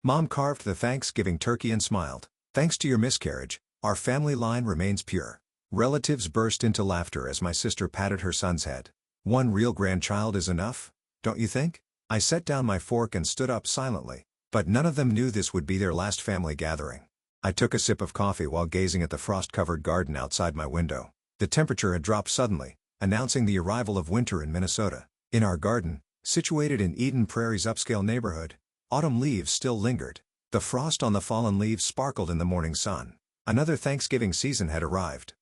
Mom carved the Thanksgiving turkey and smiled. Thanks to your miscarriage, our family line remains pure. Relatives burst into laughter as my sister patted her son's head. One real grandchild is enough, don't you think? I set down my fork and stood up silently. But none of them knew this would be their last family gathering. I took a sip of coffee while gazing at the frost-covered garden outside my window. The temperature had dropped suddenly, announcing the arrival of winter in Minnesota. In our garden, situated in Eden Prairie's upscale neighborhood, autumn leaves still lingered. The frost on the fallen leaves sparkled in the morning sun. Another Thanksgiving season had arrived.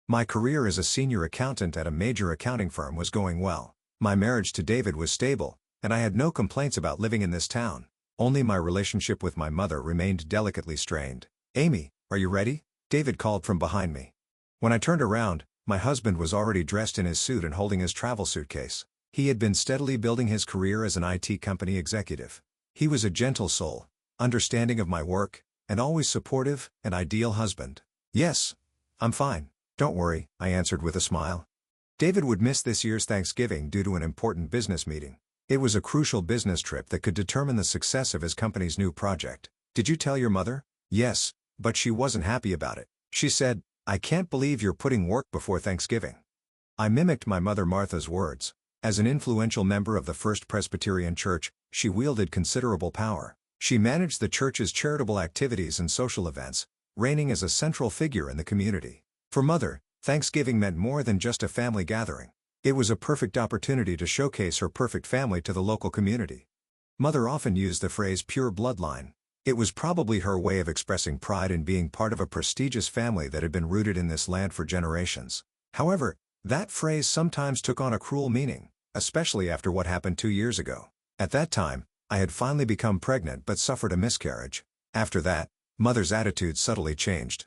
My career as a senior accountant at a major accounting firm was going well. My marriage to David was stable, and I had no complaints about living in this town. Only my relationship with my mother remained delicately strained. "Amy, are you ready?" David called from behind me. When I turned around, my husband was already dressed in his suit and holding his travel suitcase. He had been steadily building his career as an IT company executive. He was a gentle soul, understanding of my work, and always supportive, an ideal husband. "Yes, I'm fine. Don't worry," I answered with a smile. David would miss this year's Thanksgiving due to an important business meeting. It was a crucial business trip that could determine the success of his company's new project. "Did you tell your mother?" "Yes, but she wasn't happy about it. She said, 'I can't believe you're putting work before Thanksgiving.'" I mimicked my mother Martha's words. As an influential member of the First Presbyterian Church, she wielded considerable power. She managed the church's charitable activities and social events, reigning as a central figure in the community. For Mother, Thanksgiving meant more than just a family gathering. It was a perfect opportunity to showcase her perfect family to the local community. Mother often used the phrase pure bloodline. It was probably her way of expressing pride in being part of a prestigious family that had been rooted in this land for generations. However, that phrase sometimes took on a cruel meaning, especially after what happened 2 years ago. At that time, I had finally become pregnant but suffered a miscarriage. After that, Mother's attitude subtly changed.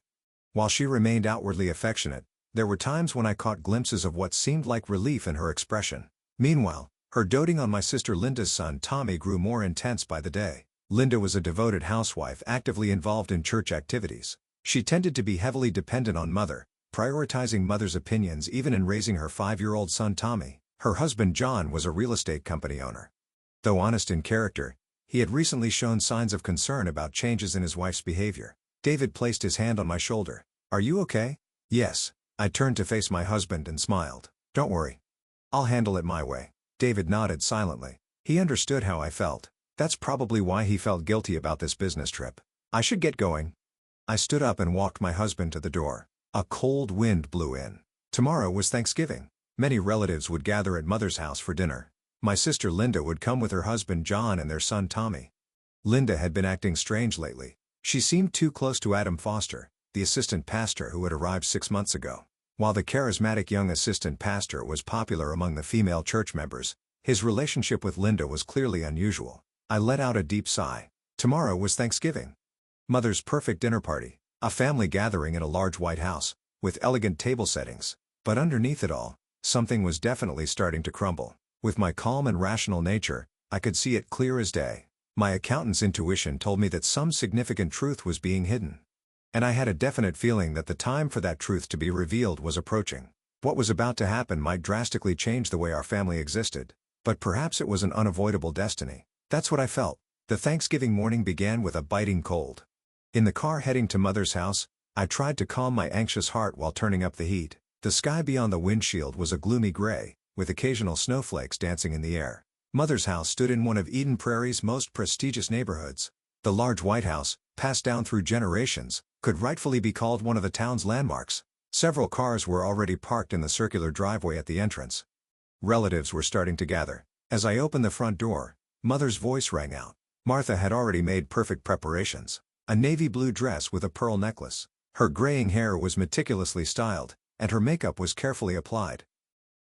While she remained outwardly affectionate, there were times when I caught glimpses of what seemed like relief in her expression. Meanwhile, her doting on my sister Linda's son Tommy grew more intense by the day. Linda was a devoted housewife actively involved in church activities. She tended to be heavily dependent on Mother, prioritizing Mother's opinions even in raising her 5-year-old son Tommy. Her husband John was a real estate company owner. Though honest in character, he had recently shown signs of concern about changes in his wife's behavior. David placed his hand on my shoulder. "Are you okay?" "Yes." I turned to face my husband and smiled. "Don't worry. I'll handle it my way." David nodded silently. He understood how I felt. That's probably why he felt guilty about this business trip. "I should get going." I stood up and walked my husband to the door. A cold wind blew in. Tomorrow was Thanksgiving. Many relatives would gather at Mother's house for dinner. My sister Linda would come with her husband John and their son Tommy. Linda had been acting strange lately. She seemed too close to Adam Foster, the assistant pastor who had arrived 6 months ago. While the charismatic young assistant pastor was popular among the female church members, his relationship with Linda was clearly unusual. I let out a deep sigh. Tomorrow was Thanksgiving. Mother's perfect dinner party, a family gathering in a large white house, with elegant table settings. But underneath it all, something was definitely starting to crumble. With my calm and rational nature, I could see it clear as day. My accountant's intuition told me that some significant truth was being hidden. And I had a definite feeling that the time for that truth to be revealed was approaching. What was about to happen might drastically change the way our family existed. But perhaps it was an unavoidable destiny. That's what I felt. The Thanksgiving morning began with a biting cold. In the car heading to Mother's house, I tried to calm my anxious heart while turning up the heat. The sky beyond the windshield was a gloomy gray, with occasional snowflakes dancing in the air. Mother's house stood in one of Eden Prairie's most prestigious neighborhoods. The large white house, passed down through generations, could rightfully be called one of the town's landmarks. Several cars were already parked in the circular driveway at the entrance. Relatives were starting to gather. As I opened the front door, Mother's voice rang out. Martha had already made perfect preparations. A navy blue dress with a pearl necklace. Her graying hair was meticulously styled, and her makeup was carefully applied.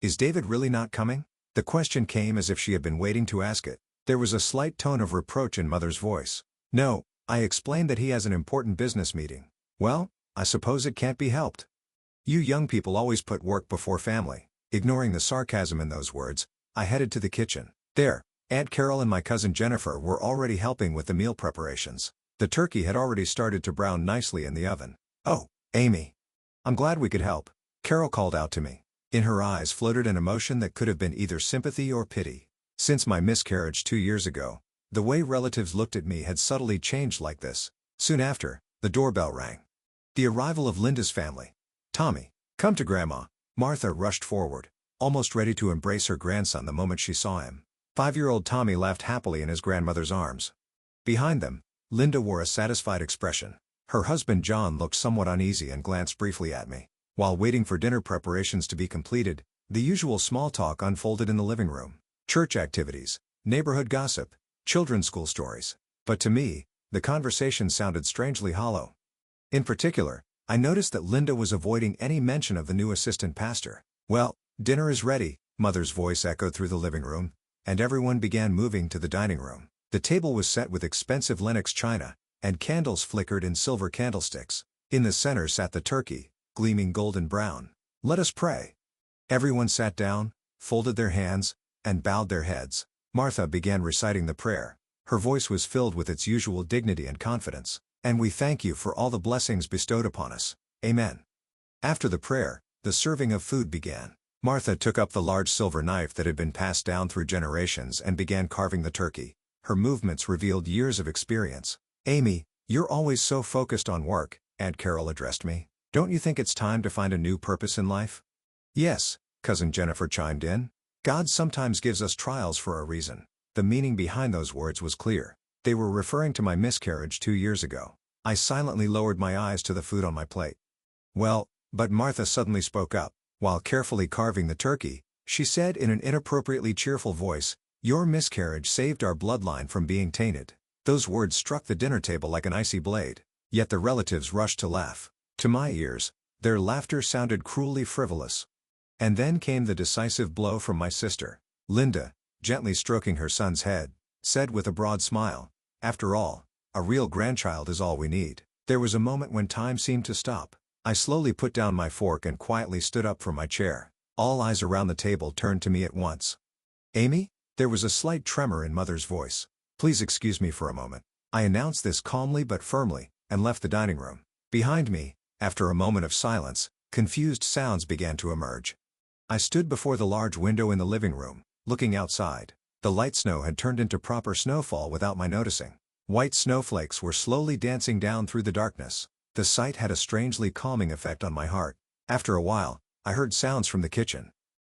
"Is David really not coming?" The question came as if she had been waiting to ask it. There was a slight tone of reproach in Mother's voice. "No," I explained that he has an important business meeting. "Well, I suppose it can't be helped. You young people always put work before family." Ignoring the sarcasm in those words, I headed to the kitchen. There, Aunt Carol and my cousin Jennifer were already helping with the meal preparations. The turkey had already started to brown nicely in the oven. "Oh, Amy. I'm glad we could help," Carol called out to me. In her eyes floated an emotion that could have been either sympathy or pity. Since my miscarriage 2 years ago, The way relatives looked at me had subtly changed like this. Soon after, the doorbell rang. The arrival of Linda's family. "Tommy, come to Grandma." Martha rushed forward, almost ready to embrace her grandson the moment she saw him. 5-year-old Tommy laughed happily in his grandmother's arms. Behind them, Linda wore a satisfied expression. Her husband John looked somewhat uneasy and glanced briefly at me. While waiting for dinner preparations to be completed, the usual small talk unfolded in the living room. Church activities, neighborhood gossip, children's school stories. But to me, the conversation sounded strangely hollow. In particular, I noticed that Linda was avoiding any mention of the new assistant pastor. "Well, dinner is ready," Mother's voice echoed through the living room, and everyone began moving to the dining room. The table was set with expensive Lenox china, and candles flickered in silver candlesticks. In the center sat the turkey, gleaming golden brown. "Let us pray." Everyone sat down, folded their hands, and bowed their heads. Martha began reciting the prayer. Her voice was filled with its usual dignity and confidence. "And we thank you for all the blessings bestowed upon us. Amen." After the prayer, the serving of food began. Martha took up the large silver knife that had been passed down through generations and began carving the turkey. Her movements revealed years of experience. "Amy, you're always so focused on work," Aunt Carol addressed me. "Don't you think it's time to find a new purpose in life?" "Yes," Cousin Jennifer chimed in. "God sometimes gives us trials for a reason." The meaning behind those words was clear. They were referring to my miscarriage 2 years ago. I silently lowered my eyes to the food on my plate. "Well," but Martha suddenly spoke up. While carefully carving the turkey, she said in an inappropriately cheerful voice, "Your miscarriage saved our bloodline from being tainted." Those words struck the dinner table like an icy blade. Yet the relatives rushed to laugh. To my ears, their laughter sounded cruelly frivolous. And then came the decisive blow from my sister. Linda, gently stroking her son's head, said with a broad smile, "After all, a real grandchild is all we need." There was a moment when time seemed to stop. I slowly put down my fork and quietly stood up from my chair. All eyes around the table turned to me at once. "Amy?" There was a slight tremor in Mother's voice. "Please excuse me for a moment." I announced this calmly but firmly, and left the dining room. Behind me, after a moment of silence, confused sounds began to emerge. I stood before the large window in the living room, looking outside. The light snow had turned into proper snowfall without my noticing. White snowflakes were slowly dancing down through the darkness. The sight had a strangely calming effect on my heart. After a while, I heard sounds from the kitchen.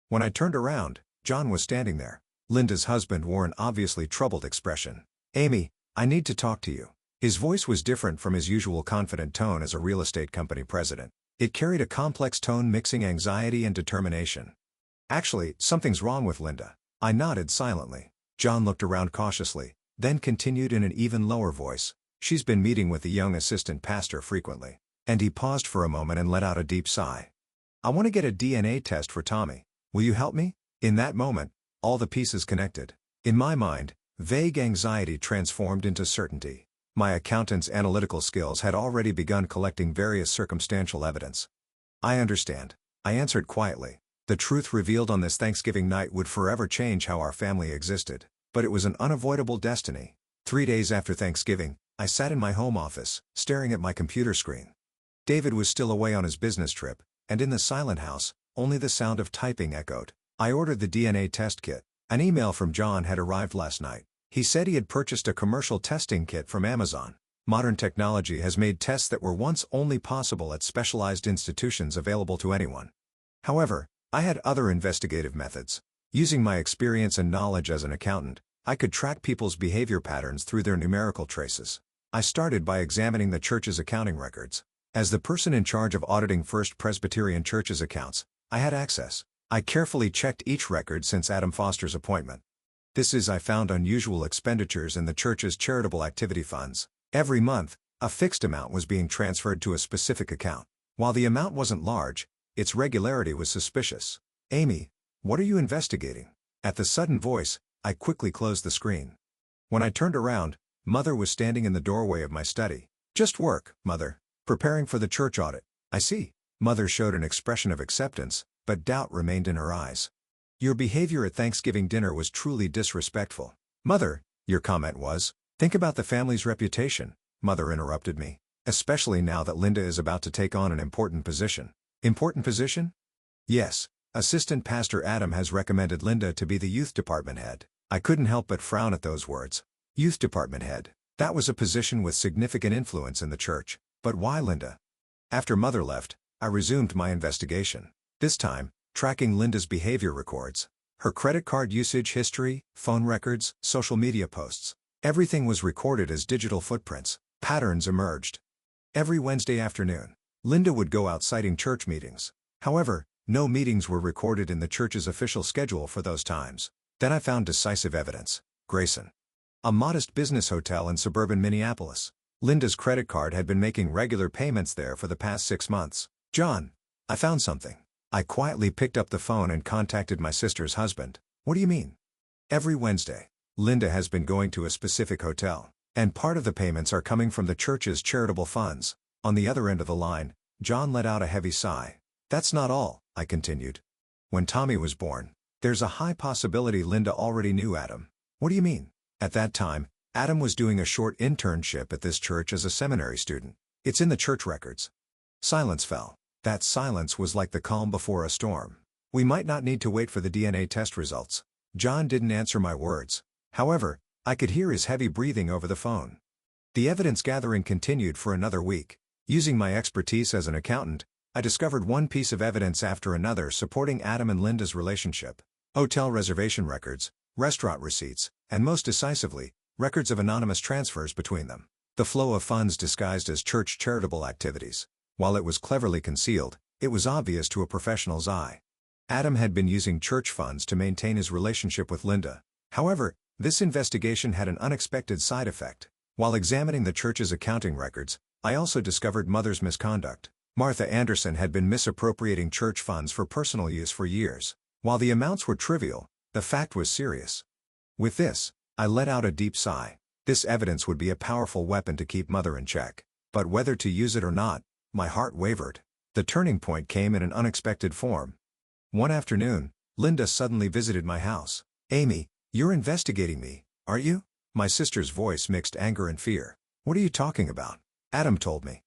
When I turned around, John was standing there. Linda's husband wore an obviously troubled expression. "Amy, I need to talk to you." His voice was different from his usual confident tone as a real estate company president. It carried a complex tone mixing anxiety and determination. "Actually, something's wrong with Linda." I nodded silently. John looked around cautiously, then continued in an even lower voice, "She's been meeting with the young assistant pastor frequently." And he paused for a moment and let out a deep sigh. "I want to get a DNA test for Tommy. Will you help me?" In that moment, all the pieces connected. In my mind, vague anxiety transformed into certainty. My accountant's analytical skills had already begun collecting various circumstantial evidence. "I understand," I answered quietly. The truth revealed on this Thanksgiving night would forever change how our family existed. But it was an unavoidable destiny. 3 days after Thanksgiving, I sat in my home office, staring at my computer screen. David was still away on his business trip, and in the silent house, only the sound of typing echoed. I ordered the DNA test kit. An email from John had arrived last night. He said he had purchased a commercial testing kit from Amazon. Modern technology has made tests that were once only possible at specialized institutions available to anyone. However, I had other investigative methods. Using my experience and knowledge as an accountant, I could track people's behavior patterns through their numerical traces. I started by examining the church's accounting records. As the person in charge of auditing First Presbyterian Church's accounts, I had access. I carefully checked each record since Adam Foster's appointment. I found unusual expenditures in the church's charitable activity funds. Every month, a fixed amount was being transferred to a specific account. While the amount wasn't large, its regularity was suspicious. "Amy, what are you investigating?" At the sudden voice, I quickly closed the screen. When I turned around, Mother was standing in the doorway of my study. "Just work, Mother. Preparing for the church audit." "I see." Mother showed an expression of acceptance, but doubt remained in her eyes. "Your behavior at Thanksgiving dinner was truly disrespectful." "Mother," your comment was. "Think about the family's reputation," Mother interrupted me. "Especially now that Linda is about to take on an important position." "Important position?" "Yes. Assistant Pastor Adam has recommended Linda to be the youth department head." I couldn't help but frown at those words. Youth department head. That was a position with significant influence in the church. But why Linda? After Mother left, I resumed my investigation. This time, tracking Linda's behavior records. Her credit card usage history, phone records, social media posts. Everything was recorded as digital footprints. Patterns emerged. Every Wednesday afternoon, Linda would go out citing church meetings. However, no meetings were recorded in the church's official schedule for those times. Then I found decisive evidence. Grayson. A modest business hotel in suburban Minneapolis. Linda's credit card had been making regular payments there for the past 6 months. John, I found something. I quietly picked up the phone and contacted my sister's husband. What do you mean? Every Wednesday, Linda has been going to a specific hotel, and part of the payments are coming from the church's charitable funds. On the other end of the line, John let out a heavy sigh. That's not all, I continued. When Tommy was born, there's a high possibility Linda already knew Adam. What do you mean? At that time, Adam was doing a short internship at this church as a seminary student. It's in the church records. Silence fell. That silence was like the calm before a storm. We might not need to wait for the DNA test results. John didn't answer my words. However, I could hear his heavy breathing over the phone. The evidence gathering continued for another week. Using my expertise as an accountant, I discovered one piece of evidence after another supporting Adam and Linda's relationship. Hotel reservation records, restaurant receipts, and most decisively, records of anonymous transfers between them. The flow of funds disguised as church charitable activities. While it was cleverly concealed, it was obvious to a professional's eye. Adam had been using church funds to maintain his relationship with Linda. However, this investigation had an unexpected side effect. While examining the church's accounting records, I also discovered Mother's misconduct. Martha Anderson had been misappropriating church funds for personal use for years. While the amounts were trivial, the fact was serious. With this, I let out a deep sigh. This evidence would be a powerful weapon to keep Mother in check. But whether to use it or not, my heart wavered. The turning point came in an unexpected form. One afternoon, Linda suddenly visited my house. Amy, you're investigating me, aren't you? My sister's voice mixed anger and fear. What are you talking about? Adam told me.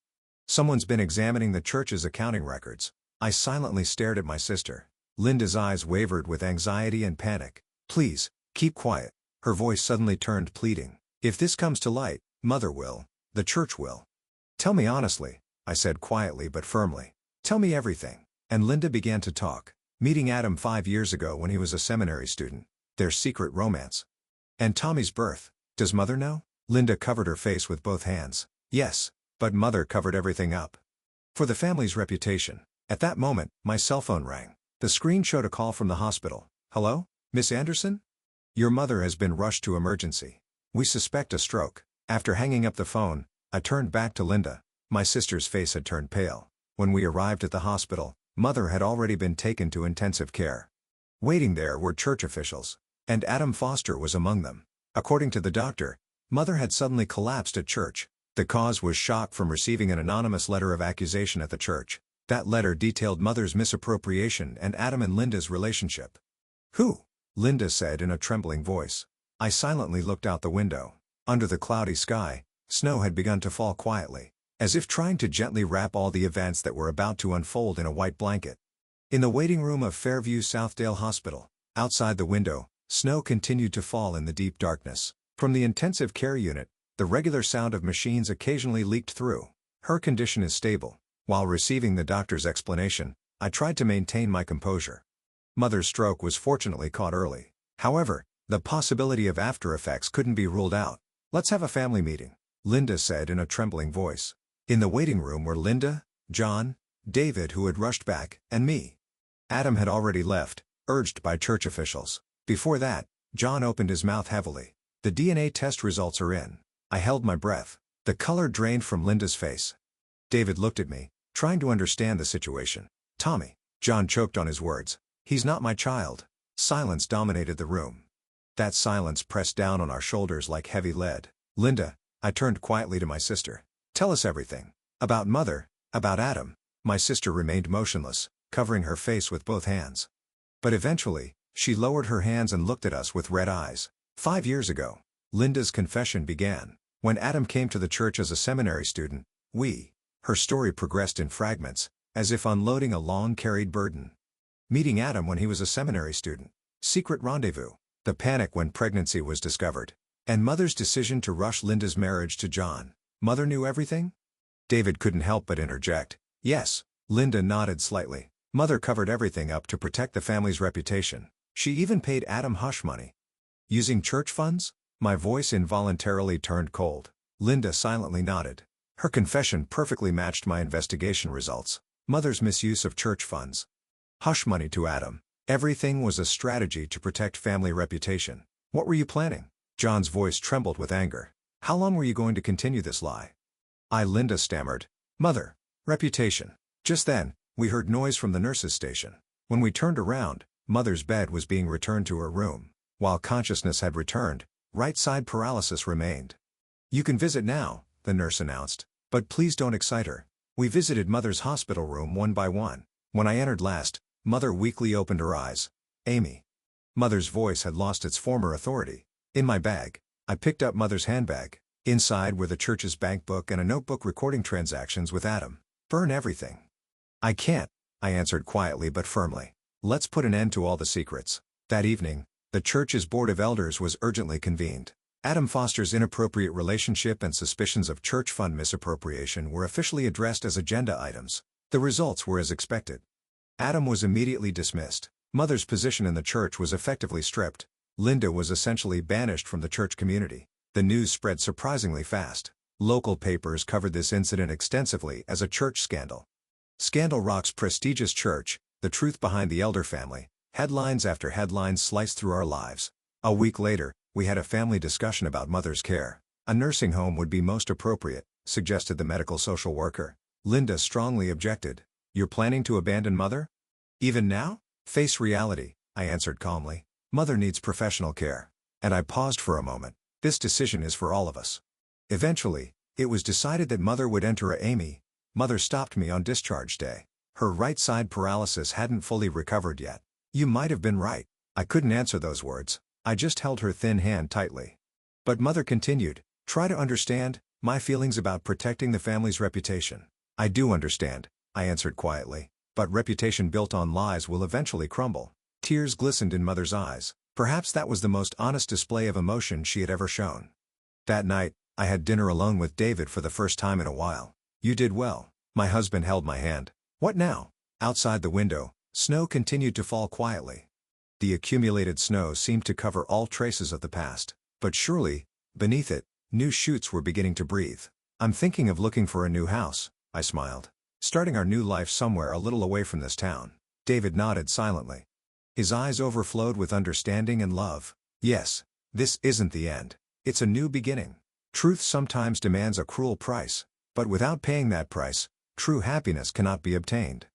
Someone's been examining the church's accounting records. I silently stared at my sister. Linda's eyes wavered with anxiety and panic. Please, keep quiet. Her voice suddenly turned pleading. If this comes to light, Mother will. The church will. Tell me honestly, I said quietly but firmly. Tell me everything. And Linda began to talk. Meeting Adam 5 years ago when he was a seminary student. Their secret romance. And Tommy's birth. Does Mother know? Linda covered her face with both hands. Yes, but Mother covered everything up. For the family's reputation. At that moment, my cell phone rang. The screen showed a call from the hospital. Hello, Miss Anderson? Your mother has been rushed to emergency. We suspect a stroke. After hanging up the phone, I turned back to Linda. My sister's face had turned pale. When we arrived at the hospital, Mother had already been taken to intensive care. Waiting there were church officials, and Adam Foster was among them. According to the doctor, Mother had suddenly collapsed at church. The cause was shock from receiving an anonymous letter of accusation at the church. That letter detailed Mother's misappropriation and Adam and Linda's relationship. Who? Linda said in a trembling voice. I silently looked out the window. Under the cloudy sky, snow had begun to fall quietly, as if trying to gently wrap all the events that were about to unfold in a white blanket. In the waiting room of Fairview Southdale Hospital, outside the window, snow continued to fall in the deep darkness. From the intensive care unit, the regular sound of machines occasionally leaked through. Her condition is stable. While receiving the doctor's explanation, I tried to maintain my composure. Mother's stroke was fortunately caught early. However, the possibility of after effects couldn't be ruled out. Let's have a family meeting, Linda said in a trembling voice. In the waiting room were Linda, John, David who had rushed back, and me. Adam had already left, urged by church officials. Before that, John opened his mouth heavily. The DNA test results are in. I held my breath. The color drained from Linda's face. David looked at me, trying to understand the situation. Tommy. John choked on his words. He's not my child. Silence dominated the room. That silence pressed down on our shoulders like heavy lead. Linda, I turned quietly to my sister. Tell us everything. About Mother, about Adam. My sister remained motionless, covering her face with both hands. But eventually, she lowered her hands and looked at us with red eyes. 5 years ago, Linda's confession began. When Adam came to the church as a seminary student, her story progressed in fragments, as if unloading a long-carried burden. Meeting Adam when he was a seminary student. Secret rendezvous. The panic when pregnancy was discovered. And Mother's decision to rush Linda's marriage to John. Mother knew everything? David couldn't help but interject. Yes. Linda nodded slightly. Mother covered everything up to protect the family's reputation. She even paid Adam hush money. Using church funds? My voice involuntarily turned cold. Linda silently nodded. Her confession perfectly matched my investigation results. Mother's misuse of church funds. Hush money to Adam. Everything was a strategy to protect family reputation. What were you planning? John's voice trembled with anger. How long were you going to continue this lie? Linda stammered. Mother. Reputation. Just then, we heard noise from the nurse's station. When we turned around, Mother's bed was being returned to her room. While consciousness had returned, right side paralysis remained. You can visit now, the nurse announced. But please don't excite her. We visited Mother's hospital room one by one. When I entered last, Mother weakly opened her eyes. Amy. Mother's voice had lost its former authority. In my bag. I picked up Mother's handbag. Inside were the church's bank book and a notebook recording transactions with Adam. Burn everything. I can't, I answered quietly but firmly. Let's put an end to all the secrets. That evening, the church's board of elders was urgently convened. Adam Foster's inappropriate relationship and suspicions of church fund misappropriation were officially addressed as agenda items. The results were as expected. Adam was immediately dismissed. Mother's position in the church was effectively stripped. Linda was essentially banished from the church community. The news spread surprisingly fast. Local papers covered this incident extensively as a church scandal. Scandal rocks prestigious church, the truth behind the elder family. Headlines after headlines sliced through our lives. A week later, we had a family discussion about Mother's care. A nursing home would be most appropriate, suggested the medical social worker. Linda strongly objected. You're planning to abandon Mother? Even now? Face reality, I answered calmly. Mother needs professional care. And I paused for a moment. This decision is for all of us. Eventually, it was decided that Mother would enter Amy. Mother stopped me on discharge day. Her right side paralysis hadn't fully recovered yet. You might have been right. I couldn't answer those words. I just held her thin hand tightly. But Mother continued, try to understand my feelings about protecting the family's reputation. I do understand, I answered quietly. But reputation built on lies will eventually crumble. Tears glistened in Mother's eyes. Perhaps that was the most honest display of emotion she had ever shown. That night, I had dinner alone with David for the first time in a while. You did well. My husband held my hand. What now? Outside the window, snow continued to fall quietly. The accumulated snow seemed to cover all traces of the past. But surely, beneath it, new shoots were beginning to breathe. I'm thinking of looking for a new house, I smiled. Starting our new life somewhere a little away from this town. David nodded silently. His eyes overflowed with understanding and love. Yes, this isn't the end. It's a new beginning. Truth sometimes demands a cruel price. But without paying that price, true happiness cannot be obtained.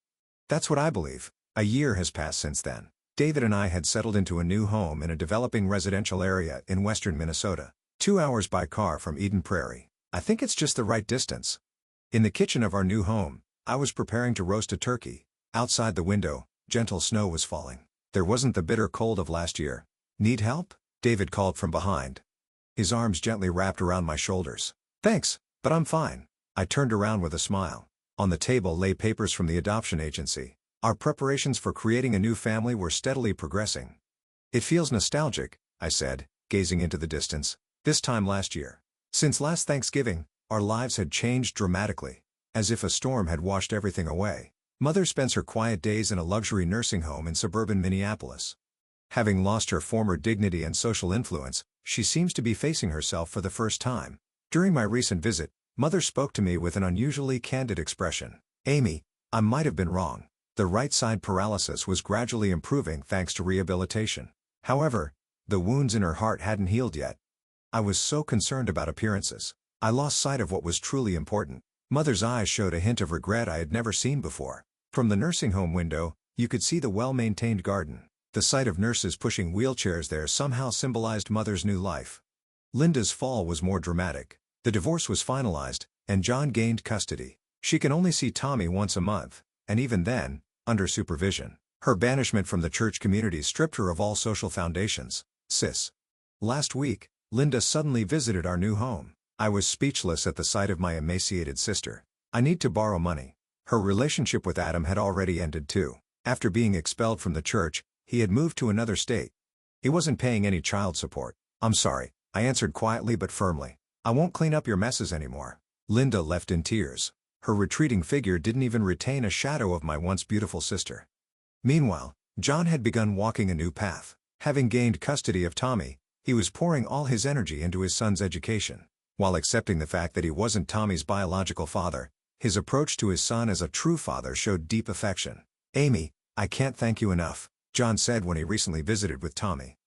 That's what I believe. A year has passed since then. David and I had settled into a new home in a developing residential area in western Minnesota, 2 hours by car from Eden Prairie. I think it's just the right distance. In the kitchen of our new home, I was preparing to roast a turkey. Outside the window, gentle snow was falling. There wasn't the bitter cold of last year. Need help? David called from behind. His arms gently wrapped around my shoulders. Thanks, but I'm fine. I turned around with a smile. On the table lay papers from the adoption agency. Our preparations for creating a new family were steadily progressing. It feels nostalgic, I said, gazing into the distance. This time last year. Since last Thanksgiving, our lives had changed dramatically. As if a storm had washed everything away. Mother spends her quiet days in a luxury nursing home in suburban Minneapolis. Having lost her former dignity and social influence, she seems to be facing herself for the first time. During my recent visit, Mother spoke to me with an unusually candid expression. Amy, I might have been wrong. The right side paralysis was gradually improving thanks to rehabilitation. However, the wounds in her heart hadn't healed yet. I was so concerned about appearances. I lost sight of what was truly important. Mother's eyes showed a hint of regret I had never seen before. From the nursing home window, you could see the well-maintained garden. The sight of nurses pushing wheelchairs there somehow symbolized Mother's new life. Linda's fall was more dramatic. The divorce was finalized, and John gained custody. She can only see Tommy once a month, and even then, under supervision. Her banishment from the church community stripped her of all social foundations. Sis. Last week, Linda suddenly visited our new home. I was speechless at the sight of my emaciated sister. I need to borrow money. Her relationship with Adam had already ended too. After being expelled from the church, he had moved to another state. He wasn't paying any child support. I'm sorry, I answered quietly but firmly. I won't clean up your messes anymore. Linda left in tears. Her retreating figure didn't even retain a shadow of my once beautiful sister. Meanwhile, John had begun walking a new path. Having gained custody of Tommy, he was pouring all his energy into his son's education. While accepting the fact that he wasn't Tommy's biological father, his approach to his son as a true father showed deep affection. "Amy, I can't thank you enough," John said when he recently visited with Tommy.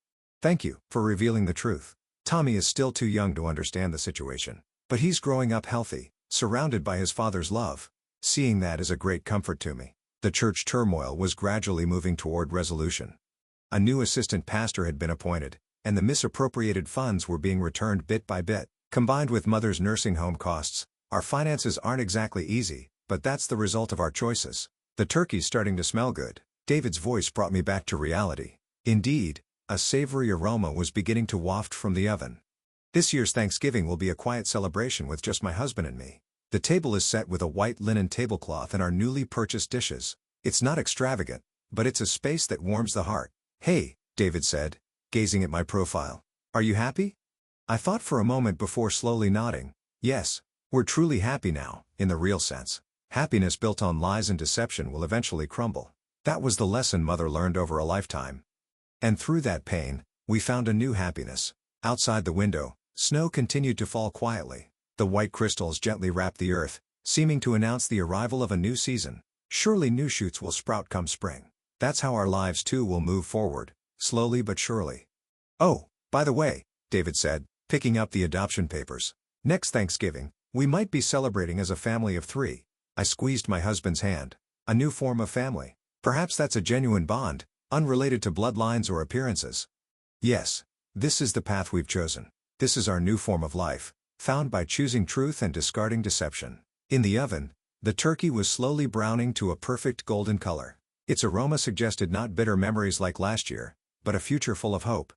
"Thank you for revealing the truth. Tommy is still too young to understand the situation, but he's growing up healthy, surrounded by his father's love. Seeing that is a great comfort to me." The church turmoil was gradually moving toward resolution. A new assistant pastor had been appointed, and the misappropriated funds were being returned bit by bit. Combined with mother's nursing home costs, our finances aren't exactly easy, but that's the result of our choices. "The turkey's starting to smell good." David's voice brought me back to reality. Indeed, a savory aroma was beginning to waft from the oven. "This year's Thanksgiving will be a quiet celebration with just my husband and me. The table is set with a white linen tablecloth and our newly purchased dishes. It's not extravagant, but it's a space that warms the heart." "Hey," David said, gazing at my profile. "Are you happy?" I thought for a moment before slowly nodding. "Yes, we're truly happy now, in the real sense. Happiness built on lies and deception will eventually crumble." That was the lesson Mother learned over a lifetime. And through that pain, we found a new happiness. Outside the window, snow continued to fall quietly. The white crystals gently wrapped the earth, seeming to announce the arrival of a new season. Surely new shoots will sprout come spring. That's how our lives too will move forward, slowly but surely. "Oh, by the way," David said, picking up the adoption papers. "Next Thanksgiving, we might be celebrating as a family of 3. I squeezed my husband's hand. "A new form of family. Perhaps that's a genuine bond, unrelated to bloodlines or appearances." "Yes, this is the path we've chosen. This is our new form of life, found by choosing truth and discarding deception." In the oven, the turkey was slowly browning to a perfect golden color. Its aroma suggested not bitter memories like last year, but a future full of hope.